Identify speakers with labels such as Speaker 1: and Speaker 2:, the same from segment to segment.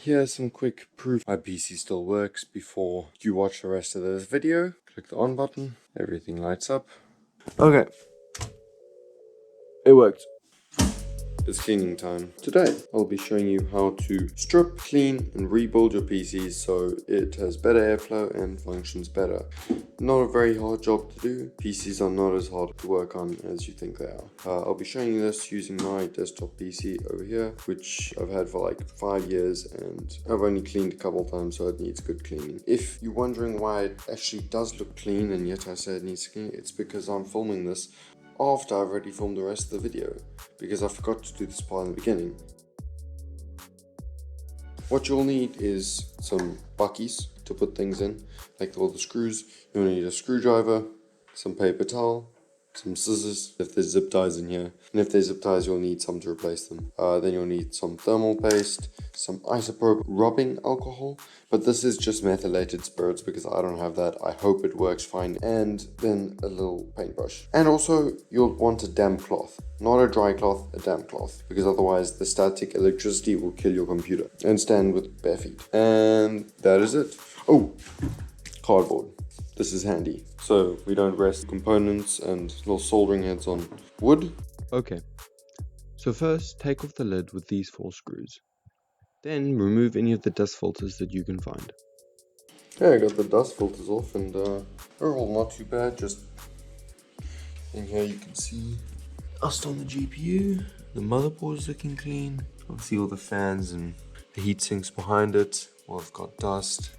Speaker 1: here's some quick proof my PC still works before you watch the rest of this video. Click the on button, everything lights up. Okay, it worked. It's cleaning time. Today, I'll be showing you how to strip, clean, and rebuild your PC so it has better airflow and functions better. Not a very hard job to do. PCs are not as hard to work on as you think they are. I'll be showing you this using my desktop PC over here, which I've had for like 5 years, and I've only cleaned a couple times, so it needs good cleaning. If you're wondering why it actually does look clean and yet I say it needs cleaning, it's because I'm filming this after I've already filmed the rest of the video, because I forgot to do this part in the beginning. What you'll need is some buckies to put things in, like all the screws. You'll need a screwdriver, some paper towel, some scissors if there's zip ties in here, and if there's zip ties you'll need some to replace them. Then you'll need some thermal paste, some isopropyl rubbing alcohol, but this is just methylated spirits because I don't have that. I hope it works fine. And then a little paintbrush. And also you'll want a damp cloth, not a dry cloth, a damp cloth, because otherwise the static electricity will kill your computer. And stand with bare feet. And that is it. Oh, cardboard. This is handy, so we don't rest components and little soldering heads on wood.
Speaker 2: Okay, so first take off the lid with these 4 screws. Then remove any of the dust filters that you can find.
Speaker 1: Yeah, I got the dust filters off and they're all not too bad. Just in here you can see dust on the GPU. The motherboard is looking clean. Obviously all the fans and the heat sinks behind it. Well, I've got dust.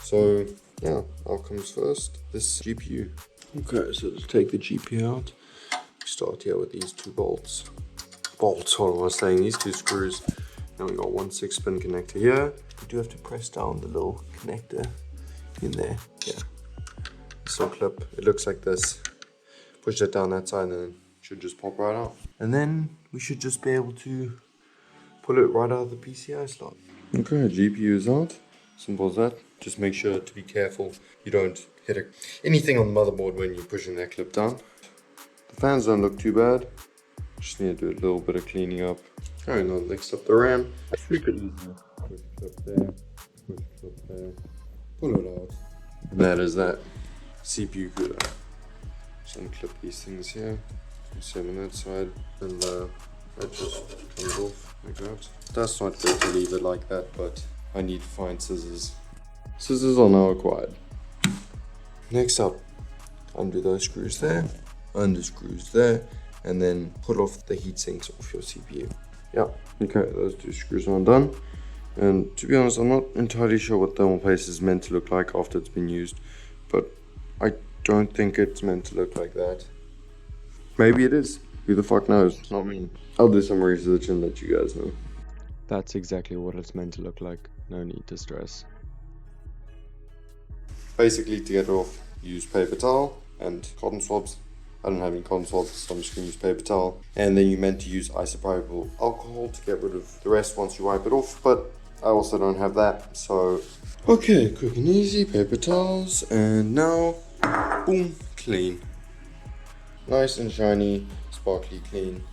Speaker 1: So yeah, out comes first this GPU. Okay, so to take the GPU out, we start here with these 2 bolts. What am I saying? These 2 screws. Now we got 1 6-pin connector here. You do have to press down the little connector in there. Yeah, this little clip. It looks like this. Push that down that side and it should just pop right out. And then we should just be able to pull it right out of the PCI slot. Okay, GPU is out. Simple as that. Just make sure to be careful you don't hit anything on the motherboard when you're pushing that clip down. The fans don't look too bad. Just need to do a little bit of cleaning up. Alright, now next up the RAM. We could easily push it up there, push it up there, pull it out. And that is that. CPU cooler. Just unclip these things here. Same on that side. And that just comes off like that. That's not good to leave it like that, but I need to find scissors. Scissors are now acquired. Next up, undo those screws there, undo screws there, and then pull off the heat sinks off your CPU. Yeah, okay, those 2 screws are done. And to be honest, I'm not entirely sure what thermal paste is meant to look like after it's been used, but I don't think it's meant to look like that. Maybe it is. Who the fuck knows? Not me. I'll do some research and let you guys know.
Speaker 2: That's exactly what it's meant to look like. No need to stress.
Speaker 1: Basically, to get it off, use paper towel and cotton swabs. I don't have any cotton swabs, so I'm just going to use paper towel. And then you're meant to use isopropyl alcohol to get rid of the rest once you wipe it off, but I also don't have that, so... Okay, quick and easy, paper towels, and now, boom, clean. Nice and shiny, sparkly clean.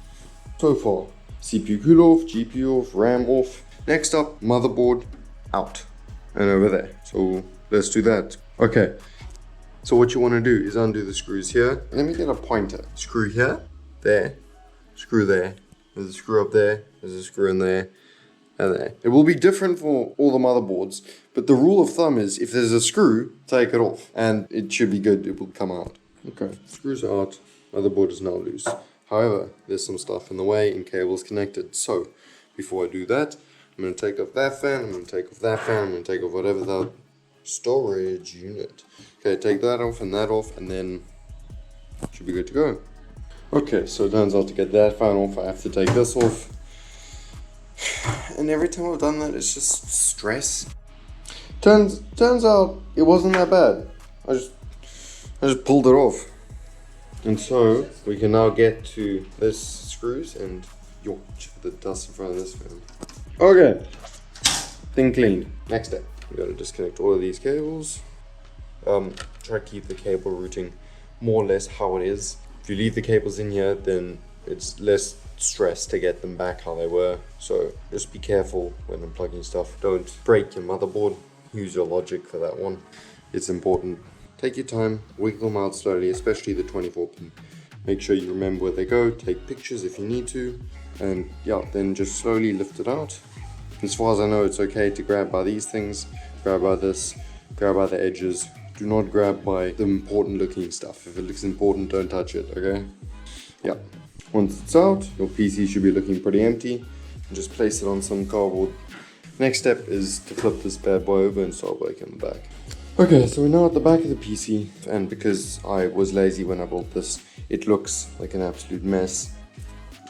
Speaker 1: So far, CPU cool off, GPU off, RAM off. Next up, motherboard out and over there. So let's do that. Okay, so what you want to do is undo the screws here. Let me get a pointer. Screw here, there, screw there. There's a screw up there, there's a screw in there, and there. It will be different for all the motherboards, but the rule of thumb is if there's a screw, take it off and it should be good, it will come out. Okay, screws are out, motherboard is now loose. However, there's some stuff in the way and cables connected. So before I do that, I'm going to take off that fan, I'm going to take off that fan, I'm going to take off whatever the storage unit. Okay, take that off, and then should be good to go. Okay, so it turns out to get that fan off, I have to take this off. And every time I've done that, it's just stress. Turns out it wasn't that bad. I just pulled it off. And so we can now get to this screws and the dust in front of this fan. Okay, thing cleaned. Next step, we got to disconnect all of these cables. Try to keep the cable routing more or less how it is. If you leave the cables in here, then it's less stress to get them back how they were. So just be careful when unplugging stuff. Don't break your motherboard. Use your logic for that one. It's important. Take your time, wiggle them out slowly, especially the 24 pin. Make sure you remember where they go, take pictures if you need to, and yeah, then just slowly lift it out. As far as I know, it's okay to grab by these things, grab by this, grab by the edges. Do not grab by the important looking stuff. If it looks important, don't touch it, okay? Yeah. Once it's out, your PC should be looking pretty empty. And just place it on some cardboard. Next step is to flip this bad boy over and start working on the back. Okay, so we're now at the back of the PC, and because I was lazy when I built this, it looks like an absolute mess.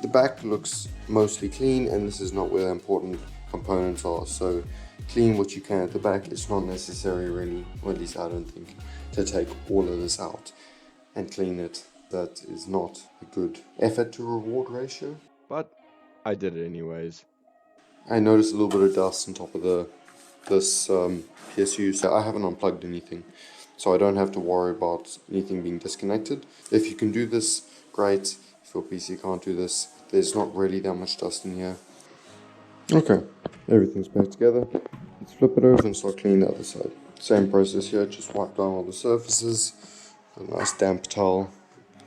Speaker 1: The back looks mostly clean, and this is not where the important components are, so clean what you can at the back. It's not necessary really, or at least I don't think, to take all of this out and clean it. That is not a good effort to reward ratio.
Speaker 2: But I did it anyways.
Speaker 1: I noticed a little bit of dust on top of this PSU, so I haven't unplugged anything, so I don't have to worry about anything being disconnected. If you can do this, great. If your PC can't do this, there's not really that much dust in here. Okay, everything's back together. Let's flip it over and start cleaning the other side. Same process here, just wipe down all the surfaces, a nice damp towel.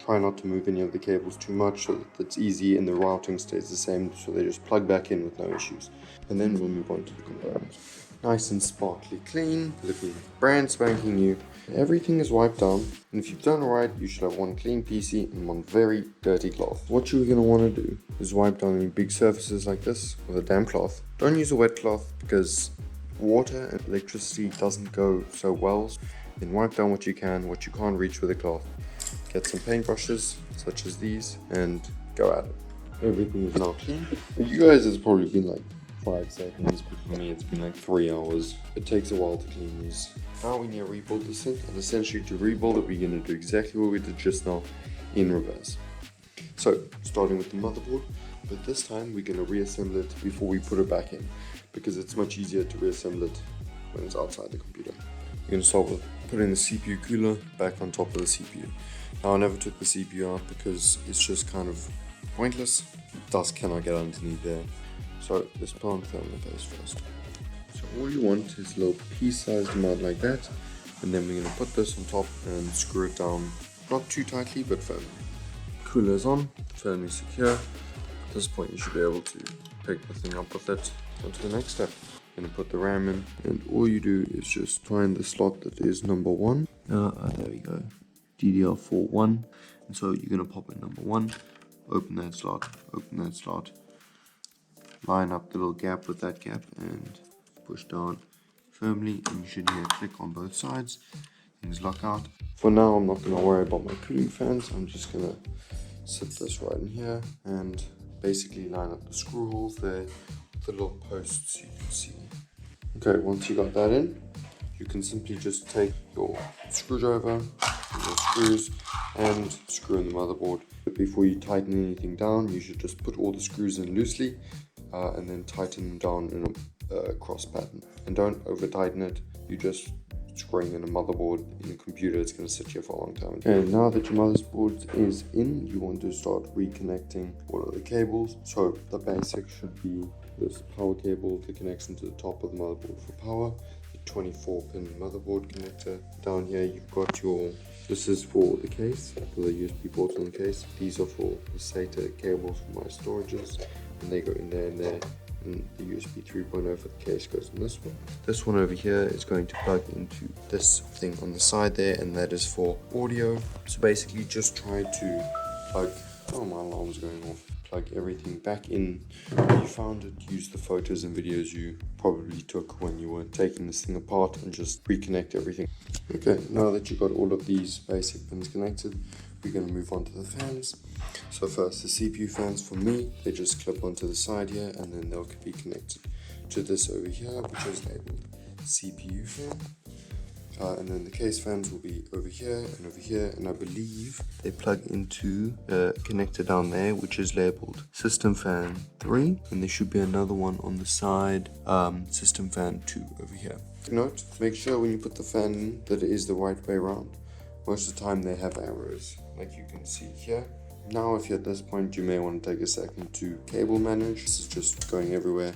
Speaker 1: Try not to move any of the cables too much so that it's easy and the routing stays the same, so they just plug back in with no issues. And then we'll move on to the components. Nice and sparkly clean, looking brand spanking new. Everything is wiped down, and if you've done it right, you should have one clean PC and one very dirty cloth. What you're going to want to do is wipe down any big surfaces like this with a damp cloth. Don't use a wet cloth because water and electricity doesn't go so well. Then wipe down what you can't reach with a cloth. Get some paintbrushes, such as these, and go at it. Everything is now clean. For you guys, it's probably been like 5 seconds, but for me, it's been like 3 hours. It takes a while to clean these. Now we need to rebuild this thing, and essentially to rebuild it, we're going to do exactly what we did just now in reverse. So, starting with the motherboard, but this time we're going to reassemble it before we put it back in, because it's much easier to reassemble it when it's outside the computer. We're going to start with putting the CPU cooler back on top of the CPU. Now I never took the CPU out because it's just kind of pointless. Dust cannot get underneath there. So let's put on the film interface first. So all you want is a little pea-sized amount like that, and then we're going to put this on top and screw it down, not too tightly but firmly. Cooler is on, firmly secure. At this point you should be able to pick the thing up with it. On to the next step. I'm going to put the RAM in, and all you do is just find the slot that is number 1. There we go. DDR4 1, and so you're going to pop in number 1, open that slot, line up the little gap with that gap and push down firmly, and you should hear a click on both sides. Things lock out. For now I'm not going to worry about my cooling fans. I'm just going to sit this right in here and basically line up the screw holes there with the little posts you can see. Okay, once you got that in, you can simply just take your screwdriver, your screws, and screw in the motherboard. But before you tighten anything down, you should just put all the screws in loosely and then tighten them down in a cross pattern. And don't over tighten it. You just screwing in a motherboard in a computer, it's going to sit here for a long time. And now that your motherboard is in, you want to start reconnecting all of the cables. So the basic should be this power cable that connects into the top of the motherboard for power. 24-pin motherboard connector. Down here you've got your, this is for the case, for the USB ports on the case. These are for the SATA cables for my storages, and they go in there and there. And the USB 3.0 for the case goes in this one. This one over here is going to plug into this thing on the side there, and that is for audio. So basically just try to plug, oh my alarm's going off. Plug everything back in where you found it. Use the photos and videos you probably took when you were taking this thing apart and just reconnect everything. Okay, now that you've got all of these basic pins connected, we're going to move on to the fans. So first, the CPU fans for me, they just clip onto the side here, and then they'll be connected to this over here, which is labeled CPU fan. And then the case fans will be over here, and I believe they plug into a connector down there, which is labeled System Fan 3, and there should be another one on the side, System Fan 2 over here. Note, make sure when you put the fan in that it is the right way around. Most of the time they have arrows, like you can see here, Now if you're at this point, you may want to take a second to cable manage. This is just going everywhere.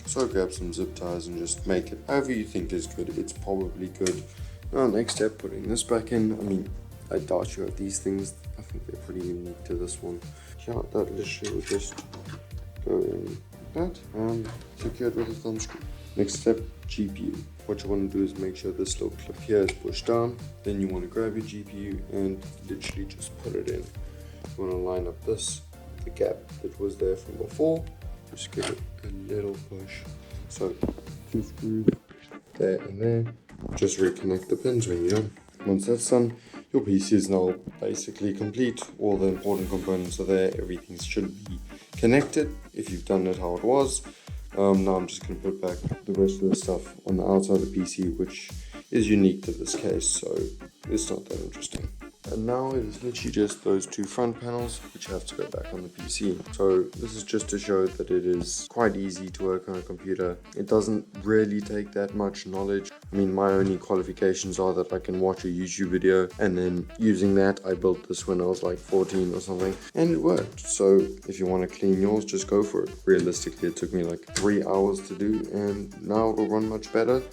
Speaker 1: So grab some zip ties and just make it however you think is good. It's probably good. Now next step, putting this back in. I mean, I doubt you have these things. I think they're pretty unique to this one. Yeah, that literally will just go in like that and secure it with a thumb screw. Next step, GPU. What you want to do is make sure this little clip here is pushed down. Then you want to grab your GPU and literally just put it in. You want to line up the gap that was there from before. Just give it a little push. So 2 screws there and there. Just reconnect the pins when you're done. Once that's done, your PC is now basically complete. All the important components are there. Everything should be connected if you've done it how it was. Now I'm just going to put back the rest of the stuff on the outside of the PC, which is unique to this case, so it's not that interesting. And now it is literally just those 2 front panels which have to go back on the PC. So this is just to show that it is quite easy to work on a computer. It doesn't really take that much knowledge. I mean, my only qualifications are that I can watch a YouTube video, and then using that I built this when I was like 14 or something, and it worked. So if you want to clean yours, just go for it. Realistically, it took me like 3 hours to do, and now it will run much better.